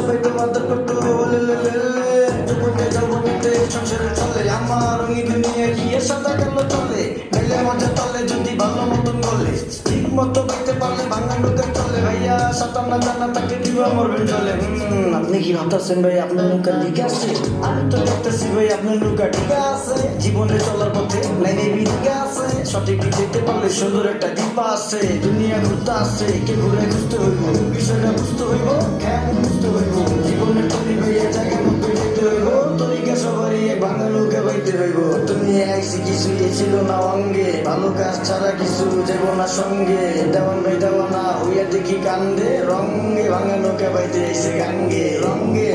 সবাই তো আদর করতো যৌবনেতে সংসারে চলে আমার রঙিন দুনিয়া কি এর সাদা কালো চলে মেলে মজা তলে যদি ভালো মতন বলে ঠিক মতো পাইতে পারলে ভাঙা নৌকা চলে ভাইয়া সাঁতার না জানা তাকে কিবা মরবেন চলে আপনি কি ভাবতেছেন ভাই আপনার নৌকা ঠিক আছে? আমি তো দেখতেছি ভাই আপনার নৌকা ঠিক আছে। জীবনে চলার পথে লাইনে ঠিক আছে, সঠিক দিক দেখতে পারলে সুন্দর একটা দ্বীপ আছে। দুনিয়া ঘুরতে আসছে, কে ঘুরে খুঁজতে হইব, বিষয়টা বুঝতে হইব, কেমন বুঝতে হইব। জীবনের তৈরি ভাইয়া জায়গা মতো যেতে হইব, তরিকা সবারই এক ভাঙা নৌকা বাইতে হইব। দুনিয়া আইসি কিছু ছিল না অঙ্গে, ভালো কাজ ছাড়া কিছু যাব না সঙ্গে। দেওয়ান ভাই দেওয়ানা হইয়া দেখি কান্দে, রঙ্গে ভাঙা নৌকা বাইতে এসে গাঙ্গে রঙ্গে